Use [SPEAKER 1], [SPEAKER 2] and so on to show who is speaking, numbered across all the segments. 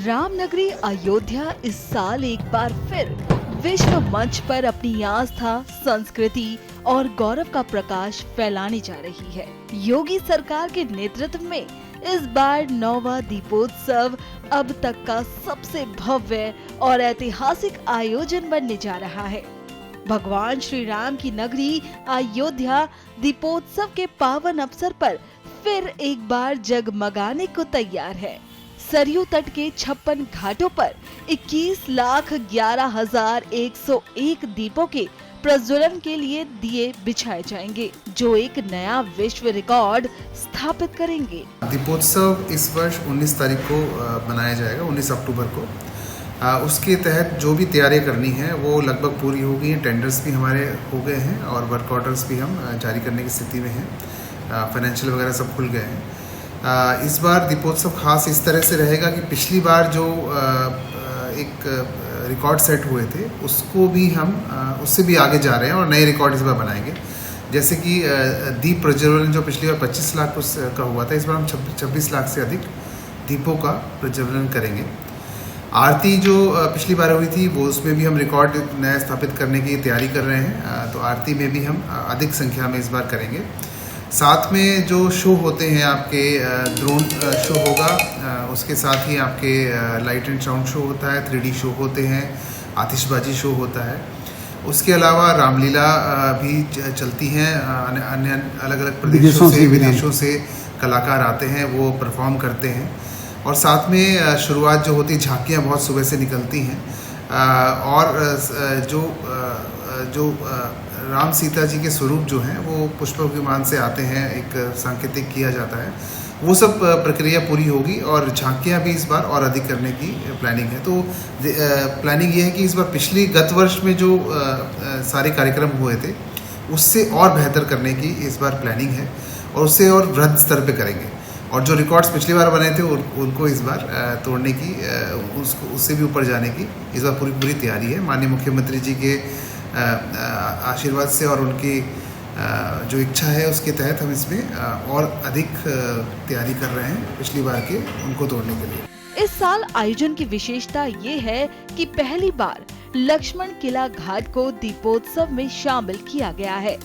[SPEAKER 1] रामनगरी अयोध्या इस साल एक बार फिर विश्व मंच पर अपनी आस्था, संस्कृति और गौरव का प्रकाश फैलाने जा रही है। योगी सरकार के नेतृत्व में इस बार 9वां दीपोत्सव अब तक का सबसे भव्य और ऐतिहासिक आयोजन बनने जा रहा है। भगवान श्री राम की नगरी अयोध्या दीपोत्सव के पावन अवसर पर फिर एक बार जगमगाने को तैयार है। सरयू तट के 56 घाटों पर 21,11,101 दीपों के प्रज्वलन के लिए दिए बिछाए जाएंगे, जो एक नया विश्व रिकॉर्ड स्थापित करेंगे।
[SPEAKER 2] दीपोत्सव इस वर्ष 19 तारीख को मनाया जाएगा, 19 अक्टूबर को। उसके तहत जो भी तैयारियां करनी है वो लगभग पूरी हो गई हैं। टेंडर्स भी हमारे हो गए हैं और वर्क ऑर्डर्स भी हम जारी करने की स्थिति में हैं। फाइनेंशियल वगैरह सब खुल गए हैं। इस बार दीपोत्सव खास इस तरह से रहेगा कि पिछली बार जो एक रिकॉर्ड सेट हुए थे उसको भी हम उससे भी आगे जा रहे हैं और नए रिकॉर्ड इस बार बनाएंगे। जैसे कि दीप प्रज्वलन जो पिछली बार 25 लाख का हुआ था, इस बार हम 26 लाख से अधिक दीपों का प्रज्वलन करेंगे। आरती जो पिछली बार हुई थी वो उसमें भी हम रिकॉर्ड नया स्थापित करने की तैयारी कर रहे हैं, तो आरती में भी हम अधिक संख्या में इस बार करेंगे। साथ में जो शो होते हैं आपके ड्रोन शो होगा, उसके साथ ही आपके लाइट एंड साउंड शो होता है, 3D शो होते हैं, आतिशबाजी शो होता है। उसके अलावा रामलीला भी चलती हैं। अन्य अलग अलग प्रदेशों से, विदेशों से कलाकार आते हैं, वो परफॉर्म करते हैं। और साथ में शुरुआत जो होती है, झांकियाँ बहुत सुबह से निकलती हैं और जो राम सीता जी के स्वरूप जो हैं वो पुष्प विमान से आते हैं, एक सांकेतिक किया जाता है। वो सब प्रक्रिया पूरी होगी और झांकियाँ भी इस बार और अधिक करने की प्लानिंग है। तो प्लानिंग ये है कि इस बार गत वर्ष में जो सारे कार्यक्रम हुए थे उससे और बेहतर करने की इस बार प्लानिंग है और उससे और वृहद स्तर पे करेंगे। और जो रिकॉर्ड्स पिछली बार बने थे उनको इस बार तोड़ने की, उससे भी ऊपर जाने की इस बार पूरी तैयारी है। माननीय मुख्यमंत्री जी के आशीर्वाद से और उनकी जो इच्छा है उसके तहत हम इसमें और अधिक तैयारी कर रहे हैं पिछली बार के उनको तोड़ने के लिए।
[SPEAKER 1] इस साल आयोजन की विशेषता ये है कि पहली बार लक्ष्मण किला घाट को दीपोत्सव में शामिल किया गया है।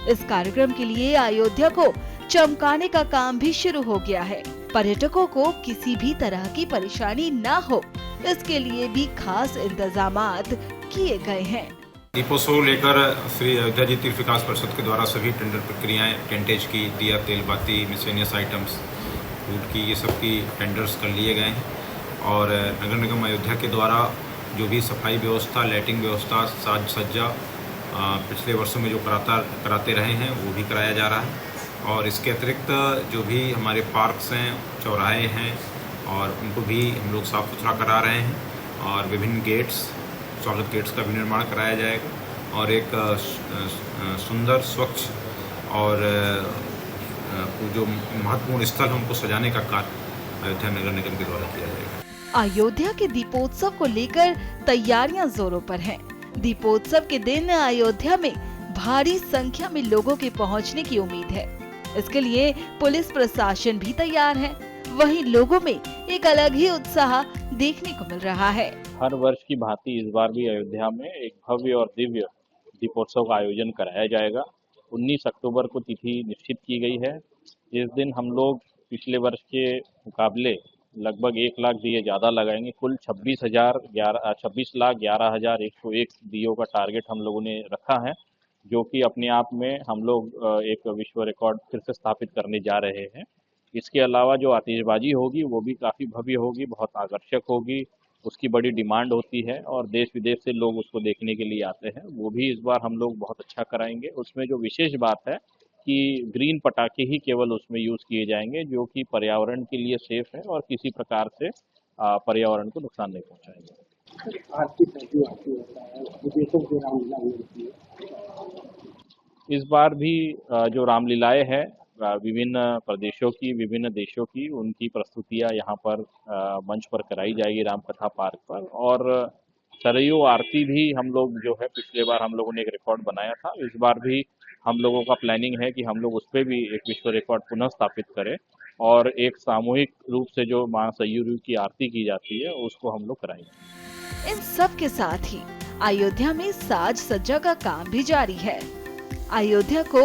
[SPEAKER 1] इस कार्यक्रम के लिए अयोध्या को चमकाने का काम भी शुरू हो गया है। पर्यटकों को किसी भी तरह की परेशानी न हो, इसके लिए भी खास इंतजामात किए गए हैं।
[SPEAKER 3] दीपोत्सव लेकर श्री अयोध्या जी तीर्थ विकास परिषद के द्वारा सभी टेंडर प्रक्रियाएं, टेंटेज की, दिया तेल बाती, मिसलेनियस आइटम्स, फूड की, ये सब की टेंडर्स कर लिए गए हैं। और नगर निगम अयोध्या के द्वारा जो भी सफाई व्यवस्था, लाइटिंग व्यवस्था, साज सज्जा पिछले वर्षों में जो कराते रहे हैं वो भी कराया जा रहा है। और इसके अतिरिक्त जो भी हमारे पार्क्स हैं, चौराहे हैं, और उनको भी हम लोग साफ़ सुथरा करा रहे हैं। और विभिन्न गेट्स, स्वागत गेट्स का भी निर्माण कराया जाएगा और एक सुंदर, स्वच्छ और जो महत्वपूर्ण स्थल है उनको सजाने का कार्य अयोध्या नगर निगम के द्वारा किया जाएगा।
[SPEAKER 1] अयोध्या के दीपोत्सव को लेकर तैयारियां जोरों पर हैं। दीपोत्सव के दिन अयोध्या में भारी संख्या में लोगों के पहुंचने की उम्मीद है। इसके लिए पुलिस प्रशासन भी तैयार है। वहीं लोगों में एक अलग ही उत्साह देखने को मिल रहा है।
[SPEAKER 4] हर वर्ष की भांति इस बार भी अयोध्या में एक भव्य और दिव्य दीपोत्सव का आयोजन कराया जाएगा। 19 अक्टूबर को तिथि निश्चित की गई है। इस दिन हम लोग पिछले वर्ष के मुकाबले लगभग 1 लाख दिए ज़्यादा लगाएंगे। कुल 26,11,101 दियों का टारगेट हम लोगों ने रखा है, जो कि अपने आप में हम लोग एक विश्व रिकॉर्ड फिर से स्थापित करने जा रहे हैं। इसके अलावा जो आतिशबाजी होगी वो भी काफ़ी भव्य होगी, बहुत आकर्षक होगी, उसकी बड़ी डिमांड होती है और देश विदेश से लोग उसको देखने के लिए आते हैं। वो भी इस बार हम लोग बहुत अच्छा कराएंगे। उसमें जो विशेष बात है कि ग्रीन पटाखे ही केवल उसमें यूज़ किए जाएंगे, जो कि पर्यावरण के लिए सेफ है और किसी प्रकार से पर्यावरण को नुकसान नहीं पहुँचाएंगे। इस बार भी जो रामलीलाएँ हैं, विभिन्न प्रदेशों की, विभिन्न देशों की, उनकी प्रस्तुतियाँ यहाँ पर मंच पर कराई जाएगी रामकथा पार्क पर। और सरयू आरती भी हम लोग जो है, पिछले बार हम लोगों ने एक रिकॉर्ड बनाया था, इस बार भी हम लोगों का प्लानिंग है कि हम लोग उस पर भी एक विश्व रिकॉर्ड पुनः स्थापित करें और एक सामूहिक रूप से जो मां सयूरी की आरती की जाती है उसको हम लोग कराएंगे।
[SPEAKER 1] इन सब के साथ ही अयोध्या में साज सज्जा का काम भी जारी है। अयोध्या को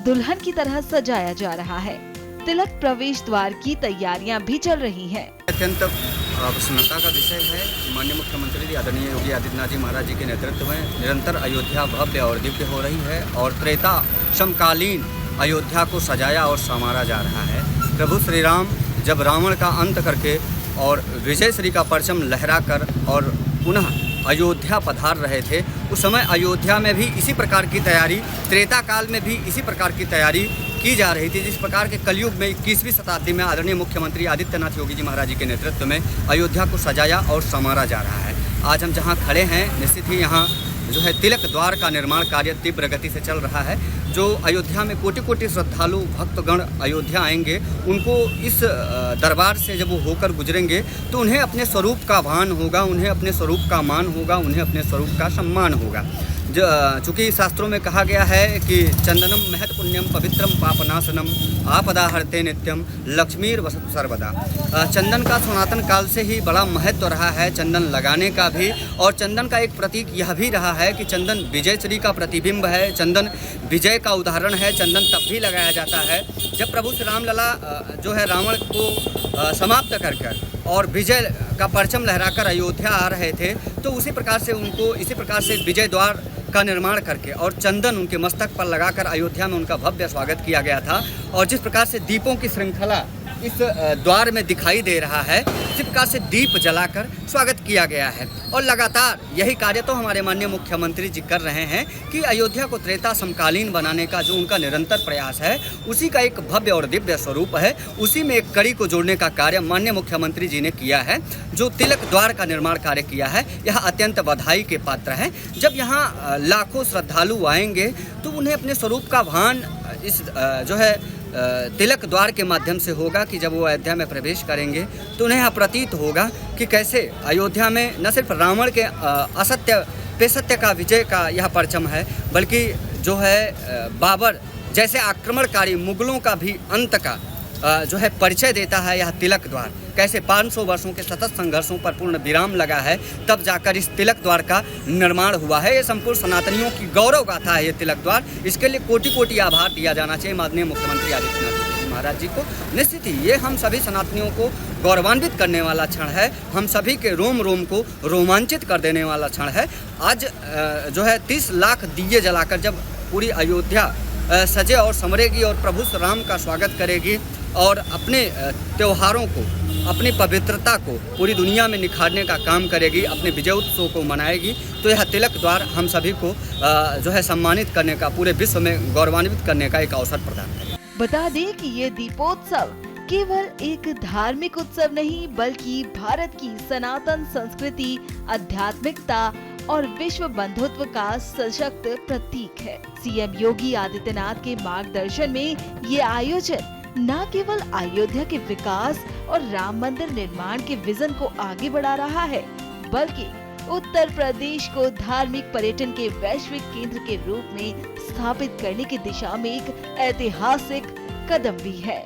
[SPEAKER 1] दुल्हन की तरह सजाया जा रहा है। तिलक प्रवेश द्वार की तैयारियां भी चल रही हैं।
[SPEAKER 5] अत्यंत प्रसन्नता का विषय है। माननीय मुख्यमंत्री जी आदरणीय योगी आदित्यनाथ जी महाराज जी के नेतृत्व में निरंतर अयोध्या भव्य और दिव्य हो रही है और त्रेता समकालीन अयोध्या को सजाया और संवारा जा रहा है। प्रभु श्री राम जब रावण का अंत करके और विजय श्री का परचम लहराकर और पुनः अयोध्या पधार रहे थे, उस समय अयोध्या में भी इसी प्रकार की तैयारी, त्रेता काल में भी इसी प्रकार की तैयारी की जा रही थी। जिस प्रकार के कलयुग में 21वीं शताब्दी में आदरणीय मुख्यमंत्री आदित्यनाथ योगी जी महाराज जी के नेतृत्व में अयोध्या को सजाया और संवारा जा रहा है। आज हम जहां खड़े हैं, निश्चित ही यहां जो है तिलक द्वार का निर्माण कार्य तीव्र गति से चल रहा है। जो अयोध्या में कोटि कोटि श्रद्धालु भक्तगण अयोध्या आएंगे, उनको इस दरबार से जब वो होकर गुजरेंगे तो उन्हें अपने स्वरूप का भान होगा, उन्हें अपने स्वरूप का मान होगा, उन्हें अपने स्वरूप का सम्मान होगा। चूँकि शास्त्रों में कहा गया है कि चंदनम महत पुण्यम पवित्रम पापनाशनम आपदा हरते नित्यम लक्ष्मीर वसतु सर्वदा। चंदन का सनातन काल से ही बड़ा महत्व रहा है, चंदन लगाने का भी। और चंदन का एक प्रतीक यह भी रहा है कि चंदन विजय श्री का प्रतिबिंब है, चंदन विजय का उदाहरण है। चंदन तब भी लगाया जाता है जब प्रभु श्री रामलला जो है रावण को समाप्त कर और विजय का परचम लहराकर अयोध्या आ रहे थे, तो उसी प्रकार से उनको इसी प्रकार से विजय द्वार का निर्माण करके और चंदन उनके मस्तक पर लगाकर अयोध्या में उनका भव्य स्वागत किया गया था। और जिस प्रकार से दीपों की श्रृंखला इस द्वार में दिखाई दे रहा है, इसी प्रकार से दीप जलाकर स्वागत किया गया है। और लगातार यही कार्य तो हमारे माननीय मुख्यमंत्री जी कर रहे हैं कि अयोध्या को त्रेता समकालीन बनाने का जो उनका निरंतर प्रयास है, उसी का एक भव्य और दिव्य स्वरूप है। उसी में एक कड़ी को जोड़ने का कार्य माननीय मुख्यमंत्री जी ने किया है। जो तिलक द्वार का निर्माण कार्य किया है, यह अत्यंत बधाई के पात्र है। जब यहाँ लाखों श्रद्धालु आएंगे तो उन्हें अपने स्वरूप का भान इस जो है तिलक द्वार के माध्यम से होगा कि जब वो अयोध्या में प्रवेश करेंगे तो उन्हें यह प्रतीत होगा कि कैसे अयोध्या में न सिर्फ रावण के असत्य पे सत्य का विजय का यह परचम है, बल्कि जो है बाबर जैसे आक्रमणकारी मुगलों का भी अंत का जो है परिचय देता है यह तिलक द्वार। कैसे 500 वर्षों के सतत संघर्षों पर पूर्ण विराम लगा है, तब जाकर इस तिलक द्वार का निर्माण हुआ है। ये संपूर्ण सनातनियों की गौरव गाथा है ये तिलक द्वार। इसके लिए कोटि कोटि आभार दिया जाना चाहिए माननीय मुख्यमंत्री आदित्यनाथ महाराज जी को। निश्चित ही ये हम सभी सनातनियों को गौरवान्वित करने वाला क्षण है, हम सभी के रोम रोम को रोमांचित कर देने वाला क्षण है। आज जो है 30 लाख दिए जलाकर जब पूरी अयोध्या सजे और संवरेगी और प्रभु श्री राम का स्वागत करेगी और अपने त्योहारों को, अपनी पवित्रता को पूरी दुनिया में निखारने का काम करेगी, अपने विजय उत्सव को मनाएगी, तो यह तिलक द्वार हम सभी को जो है सम्मानित करने का, पूरे विश्व में गौरवान्वित करने का एक अवसर प्रदान करेगा।
[SPEAKER 1] बता दें कि ये दीपोत्सव केवल एक धार्मिक उत्सव नहीं, बल्कि भारत की सनातन संस्कृति, आध्यात्मिकता और विश्व बंधुत्व का सशक्त प्रतीक है। सीएम योगी आदित्यनाथ के मार्गदर्शन में ये आयोजन न केवल अयोध्या के विकास और राम मंदिर निर्माण के विजन को आगे बढ़ा रहा है, बल्कि उत्तर प्रदेश को धार्मिक पर्यटन के वैश्विक केंद्र के रूप में स्थापित करने की दिशा में एक ऐतिहासिक कदम भी है।